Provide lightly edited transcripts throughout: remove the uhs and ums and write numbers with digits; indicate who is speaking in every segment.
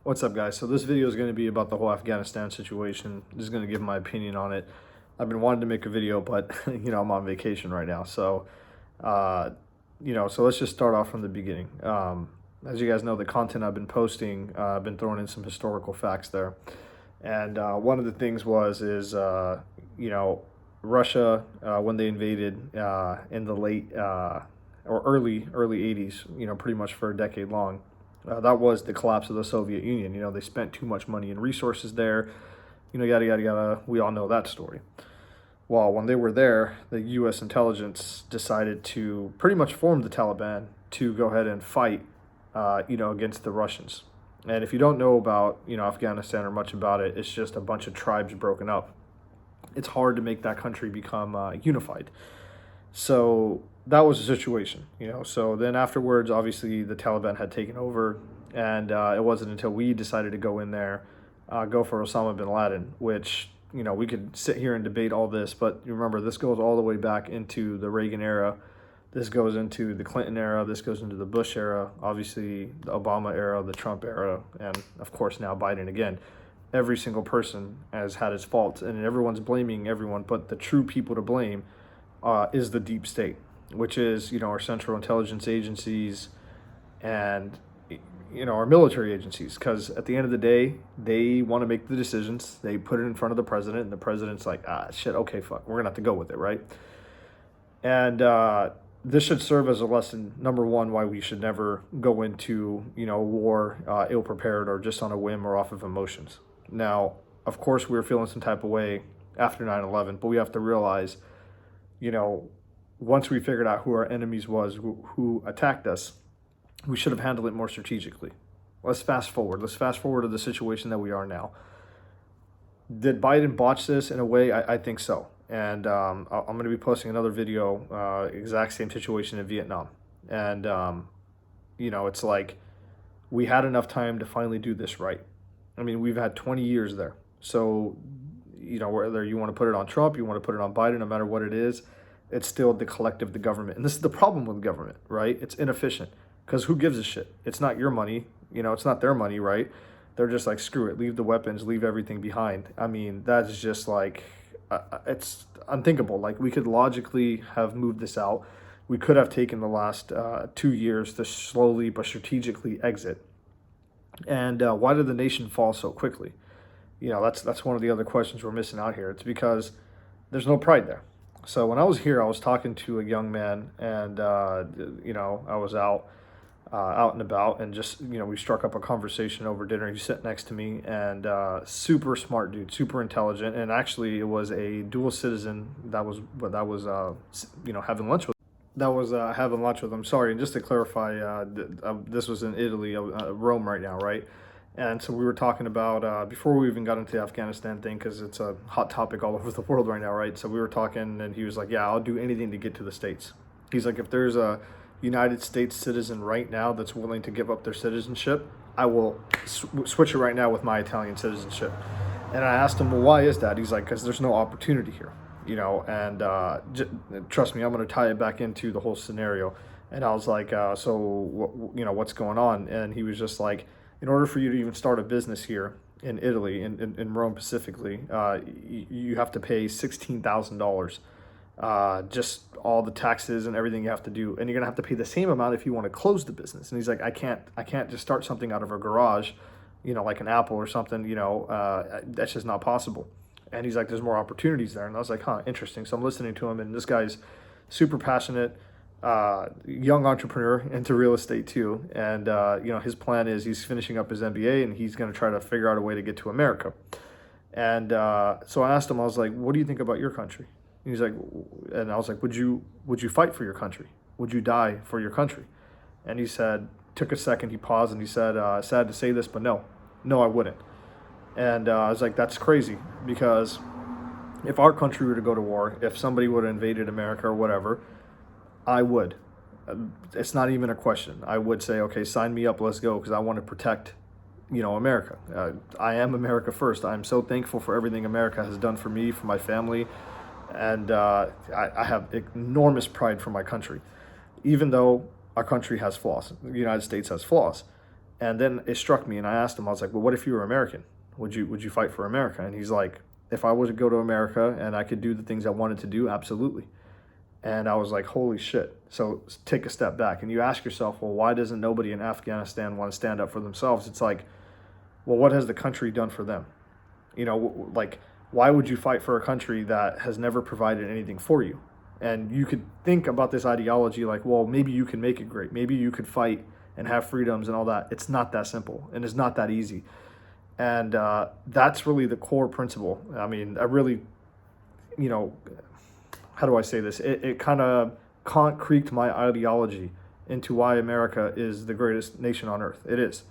Speaker 1: What's up, guys? So this video is going to be about the whole Afghanistan situation. Just going to give my opinion on it. I've been wanting to make a video, but I'm on vacation right now. So, so let's just start off from the beginning. As you guys know, the content I've been posting, I've been throwing in some historical facts there. And one of the things Russia, when they invaded in the late or early 80s, pretty much for a decade long. That was the collapse of the Soviet Union. They spent too much money and resources there, yada, yada, yada. We all know that story. Well, when they were there, the U.S. intelligence decided to pretty much form the Taliban to go ahead and fight, against the Russians. And if you don't know about, Afghanistan or much about it, it's just a bunch of tribes broken up. It's hard to make that country become unified. So that was the situation, So then afterwards, obviously, the Taliban had taken over, and it wasn't until we decided to go in there, go for Osama bin Laden, which, we could sit here and debate all this, but remember, this goes all the way back into the Reagan era. This goes into the Clinton era. This goes into the Bush era, obviously the Obama era, the Trump era, and of course now Biden again. Every single person has had his faults, and everyone's blaming everyone, but the true people to blame is the deep state, which is, our central intelligence agencies and, our military agencies. Because at the end of the day, they want to make the decisions. They put it in front of the president, and the president's like, shit, okay, fuck, we're going to have to go with it, right? And this should serve as a lesson, number one, why we should never go into, war ill-prepared or just on a whim or off of emotions. Now, of course, we were feeling some type of way after 9/11, but we have to realize, once we figured out who our enemies was, who attacked us, we should have handled it more strategically. Let's fast forward. Let's fast forward to the situation that we are now. Did Biden botch this in a way? I think so. And I'm going to be posting another video, exact same situation in Vietnam. And, it's like we had enough time to finally do this right. I mean, we've had 20 years there. So, whether you want to put it on Trump, you want to put it on Biden, no matter what it is, it's still the collective, the government. And this is the problem with government, right? It's inefficient because who gives a shit? It's not your money. It's not their money, right? They're just like, screw it, leave the weapons, leave everything behind. I mean, that's just like, it's unthinkable. Like, we could logically have moved this out. We could have taken the last 2 years to slowly but strategically exit. And why did the nation fall so quickly? That's one of the other questions we're missing out here. It's because there's no pride there. So when I was here, I was talking to a young man, and I was out and about, and just we struck up a conversation over dinner. He sat next to me, and super smart dude, super intelligent, and actually it was a dual citizen that was having lunch with. That was having lunch with him. Sorry, and just to clarify, this was in Italy, Rome right now, right? And so we were talking about, before we even got into the Afghanistan thing, because it's a hot topic all over the world right now, right? So we were talking, and he was like, yeah, I'll do anything to get to the States. He's like, if there's a United States citizen right now that's willing to give up their citizenship, I will switch it right now with my Italian citizenship. And I asked him, well, why is that? He's like, because there's no opportunity here. And trust me, I'm going to tie it back into the whole scenario. And I was like, what's going on? And he was just like, in order for you to even start a business here in Italy, in Rome specifically, you have to pay $16,000, just all the taxes and everything you have to do. And you're going to have to pay the same amount if you want to close the business. And he's like, I can't just start something out of a garage, like an Apple or something, that's just not possible. And he's like, there's more opportunities there. And I was like, interesting. So I'm listening to him, and this guy's super passionate, young entrepreneur into real estate too. And, his plan is he's finishing up his MBA, and he's going to try to figure out a way to get to America. And so I asked him, I was like, what do you think about your country? And he's like, and I was like, would you fight for your country? Would you die for your country? And he said, took a second, he paused, and he said, sad to say this, but no, I wouldn't. And I was like, that's crazy, because if our country were to go to war, if somebody would have invaded America or whatever, I would. It's not even a question. I would say, okay, sign me up, let's go, because I want to protect, America. I am America first. I'm so thankful for everything America has done for me, for my family, and I have enormous pride for my country, even though our country has flaws. The United States has flaws. And then it struck me, and I asked him, I was like, well, what if you were American? Would you fight for America? And he's like, if I was to go to America and I could do the things I wanted to do, absolutely. And I was like, holy shit. So take a step back and you ask yourself, well, why doesn't nobody in Afghanistan want to stand up for themselves? It's like, well, what has the country done for them? You know, like, why would you fight for a country that has never provided anything for you? And you could think about this ideology like, well, maybe you can make it great. Maybe you could fight and have freedoms and all that. It's not that simple, and it's not that easy. And that's really the core principle. I mean, I really, you know, how do I say this? It kind of concreted my ideology into why America is the greatest nation on earth. It is.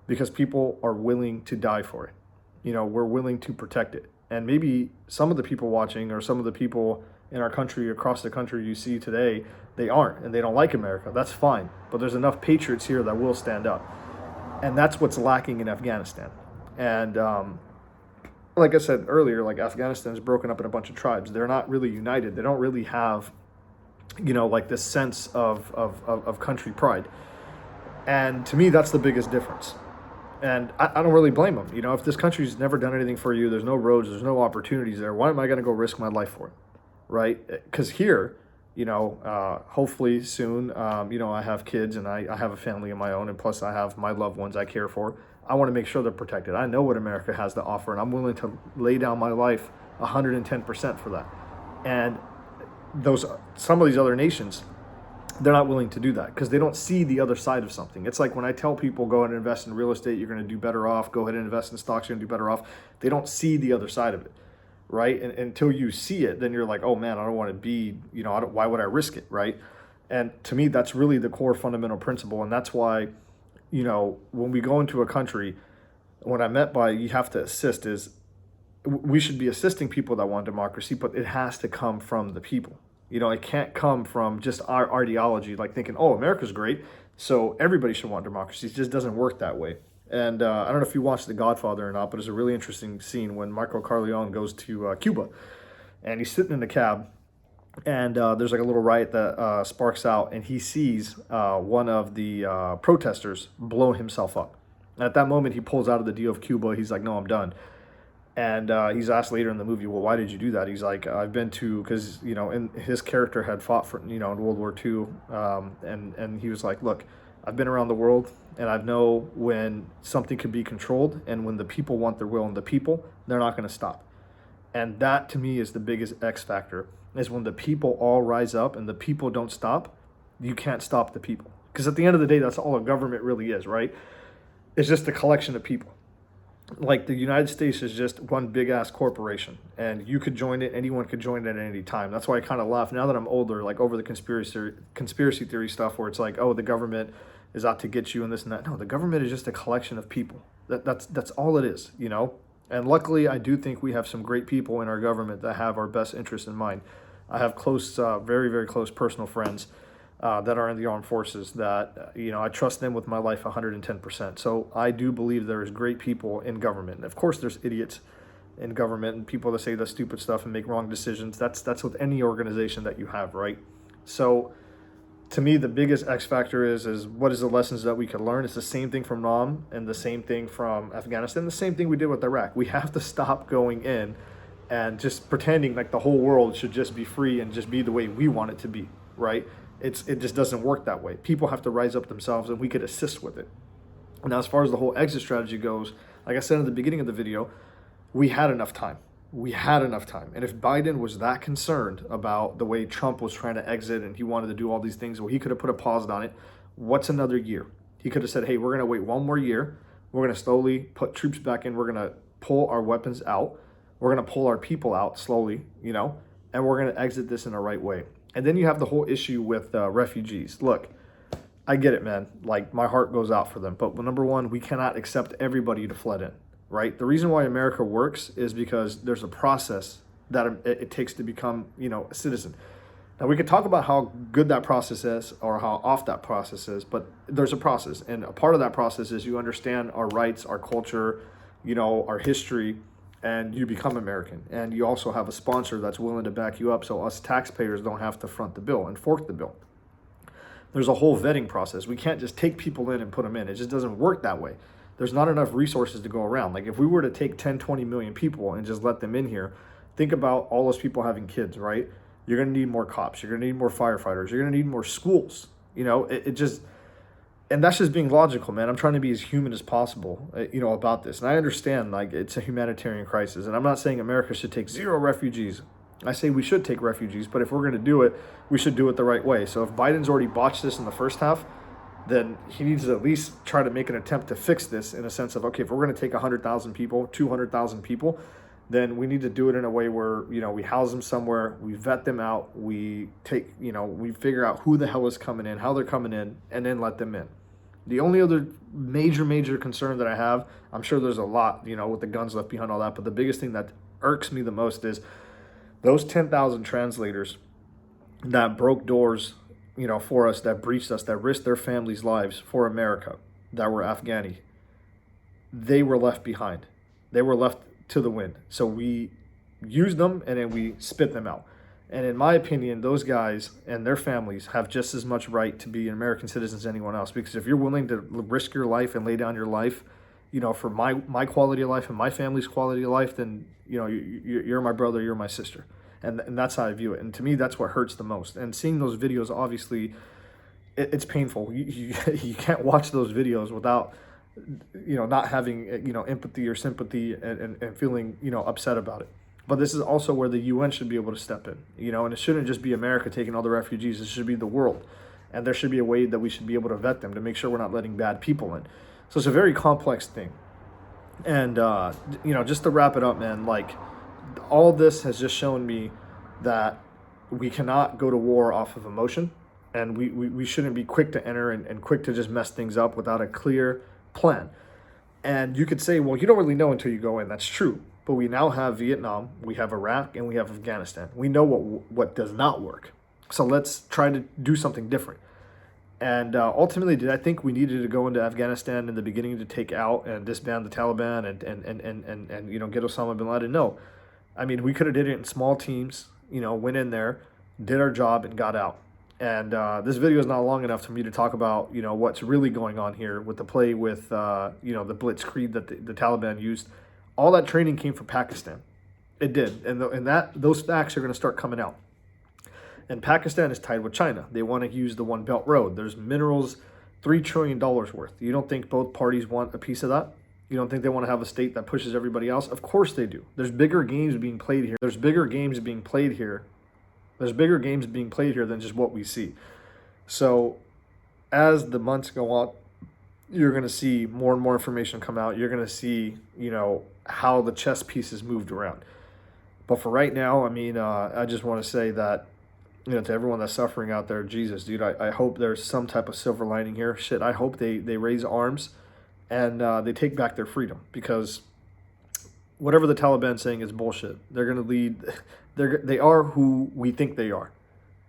Speaker 1: Because people are willing to die for it. You know, we're willing to protect it. And maybe some of the people watching or some of the people in our country, across the country you see today, they aren't and they don't like America. That's fine. But there's enough patriots here that will stand up. And that's what's lacking in Afghanistan. And like I said earlier, like Afghanistan is broken up in a bunch of tribes. They're not really united. They don't really have, you know, like this sense of country pride. And to me, that's the biggest difference. And I don't really blame them. You know, if this country's never done anything for you, there's no roads, there's no opportunities there, why am I going to go risk my life for it? Right? Because here, you know, hopefully soon, you know, I have kids and I have a family of my own, and plus I have my loved ones I care for. I want to make sure they're protected. I know what America has to offer, and I'm willing to lay down my life 110% for that. And some of these other nations, they're not willing to do that because they don't see the other side of something. It's like when I tell people go ahead and invest in real estate, you're going to do better off. Go ahead and invest in stocks, you're going to do better off. They don't see the other side of it, right? And until you see it, then you're like, oh man, I don't want to be, you know, why would I risk it, right? And to me, that's really the core fundamental principle. And that's why, you know, when we go into a country, what I meant by you have to assist is we should be assisting people that want democracy, but it has to come from the people. You know, it can't come from just our ideology, like thinking, oh, America's great, so everybody should want democracy. It just doesn't work that way. And I don't know if you watched The Godfather or not, but it's a really interesting scene when Michael Corleone goes to Cuba, and he's sitting in the cab, and there's like a little riot that sparks out, and he sees one of the protesters blow himself up. And at that moment, he pulls out of the deal of Cuba. He's like, no, I'm done. And he's asked later in the movie, well, why did you do that? He's like, I've been to, because, you know, and his character had fought for, you know, in World War II. And he was like, look, I've been around the world, and I know when something can be controlled, and when the people want their will, and the people, they're not going to stop. And that, to me, is the biggest X factor, is when the people all rise up and the people don't stop, you can't stop the people. Because at the end of the day, that's all a government really is, right? It's just a collection of people. Like the United States is just one big ass corporation, and you could join it. Anyone could join it at any time. That's why I kind of laugh now that I'm older, like over the conspiracy theory stuff, where it's like, oh, the government is out to get you and this and that. No, the government is just a collection of people. That's all it is, you know. And luckily, I do think we have some great people in our government that have our best interests in mind. I have close, very, very close personal friends that are in the armed forces that, you know, I trust them with my life 110%. So I do believe there's great people in government. And of course, there's idiots in government and people that say the stupid stuff and make wrong decisions. That's with any organization that you have, right? So to me, the biggest X factor is what is the lessons that we can learn? It's the same thing from Nam and the same thing from Afghanistan, the same thing we did with Iraq. We have to stop going in and just pretending like the whole world should just be free and just be the way we want it to be, right? It just doesn't work that way. People have to rise up themselves, and we could assist with it. Now, as far as the whole exit strategy goes, like I said in the beginning of the video, we had enough time. We had enough time. And if Biden was that concerned about the way Trump was trying to exit and he wanted to do all these things, well, he could have put a pause on it. What's another year? He could have said, hey, we're going to wait one more year. We're going to slowly put troops back in. We're going to pull our weapons out. We're going to pull our people out slowly, you know, and we're going to exit this in the right way. And then you have the whole issue with refugees. Look, I get it, man. Like, my heart goes out for them. But number one, we cannot accept everybody to flood in, right? The reason why America works is because there's a process that it takes to become, you know, a citizen. Now, we could talk about how good that process is or how off that process is, but there's a process. And a part of that process is you understand our rights, our culture, you know, our history, and you become American. And you also have a sponsor that's willing to back you up so us taxpayers don't have to front the bill and fork the bill. There's a whole vetting process. We can't just take people in and put them in. It just doesn't work that way. There's not enough resources to go around. Like if we were to take 10, 20 million people and just let them in here, think about all those people having kids, right? You're going to need more cops. You're going to need more firefighters. You're going to need more schools. You know, it just, and that's just being logical, man. I'm trying to be as human as possible, you know, about this. And I understand, like, it's a humanitarian crisis. And I'm not saying America should take 0 refugees. I say we should take refugees, but if we're going to do it, we should do it the right way. So if Biden's already botched this in the first half, then he needs to at least try to make an attempt to fix this in a sense of, okay, if we're going to take 100,000 people, 200,000 people, then we need to do it in a way where, you know, we house them somewhere, we vet them out, we take, you know, we figure out who the hell is coming in, how they're coming in, and then let them in. The only other major concern that I have, I'm sure there's a lot, you know, with the guns left behind, all that, but the biggest thing that irks me the most is those 10,000 translators that broke doors, you know, for us, that breached us, that risked their families' lives for America, that were Afghani, they were left behind. They were left to the wind. So we used them and then we spit them out. And in my opinion, those guys and their families have just as much right to be American citizens as anyone else. Because if you're willing to risk your life and lay down your life, you know, for my quality of life and my family's quality of life, then, you know, you're my brother, you're my sister. And that's how I view it. And to me, that's what hurts the most. And seeing those videos, obviously, it's painful. You can't watch those videos without, you know, not having, you know, empathy or sympathy and feeling, you know, upset about it. But this is also where the UN should be able to step in, you know, and it shouldn't just be America taking all the refugees. It should be the world. And there should be a way that we should be able to vet them to make sure we're not letting bad people in. So it's a very complex thing. And, you know, just to wrap it up, man, like, all this has just shown me that we cannot go to war off of emotion, and we shouldn't be quick to enter and quick to just mess things up without a clear plan. And you could say, well, you don't really know until you go in. That's true. But we now have Vietnam, we have Iraq, and we have Afghanistan. We know what does not work. So let's try to do something different. And ultimately, did I think we needed to go into Afghanistan in the beginning to take out and disband the Taliban and you know, get Osama bin Laden? No. I mean, we could have did it in small teams, you know, went in there, did our job, and got out. And this video is not long enough for me to talk about, you know, what's really going on here with the play with, you know, the blitzkrieg that the Taliban used. All that training came from Pakistan. It did. And those facts are going to start coming out. And Pakistan is tied with China. They want to use the One Belt Road. There's minerals, $3 trillion worth. You don't think both parties want a piece of that? You don't think they want to have a state that pushes everybody else? Of course they do. There's bigger games being played here. There's bigger games being played here. There's bigger games being played here than just what we see. So as the months go on, you're going to see more and more information come out. You're going to see, you know, how the chess pieces moved around. But for right now, I mean, I just want to say that, you know, to everyone that's suffering out there, Jesus, dude, I hope there's some type of silver lining here. Shit, I hope they raise arms and they take back their freedom, because whatever the Taliban's saying is bullshit. They're going to lead. They are who we think they are.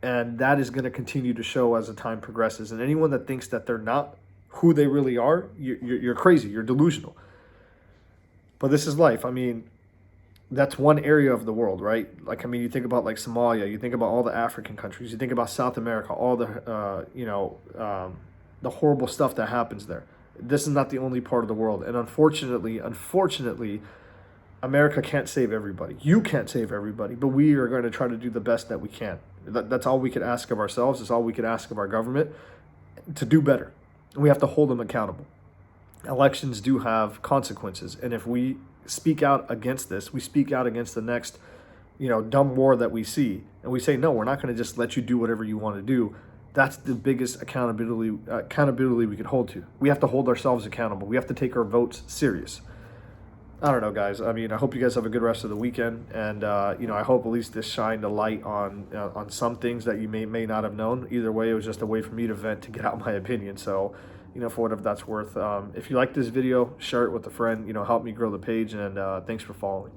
Speaker 1: And that is going to continue to show as the time progresses. And anyone that thinks that they're not who they really are, you're crazy. You're delusional. But this is life. I mean, that's one area of the world, right? Like, I mean, you think about like Somalia, you think about all the African countries, you think about South America, all the, you know, the horrible stuff that happens there. This is not the only part of the world. And unfortunately, America can't save everybody. You can't save everybody, but we are going to try to do the best that we can. That's all we could ask of ourselves. That's all we could ask of our government, to do better. We have to hold them accountable. Elections do have consequences. And if we speak out against this, we speak out against the next, you know, dumb war that we see, and we say, no, we're not going to just let you do whatever you want to do. That's the biggest accountability we could hold to. We have to hold ourselves accountable. We have to take our votes serious. I don't know, guys. I mean, I hope you guys have a good rest of the weekend, and you know, I hope at least this shined a light on some things that you may not have known. Either way, it was just a way for me to vent, to get out my opinion. So, you know, for whatever that's worth. If you like this video, share it with a friend. You know, help me grow the page, and thanks for following.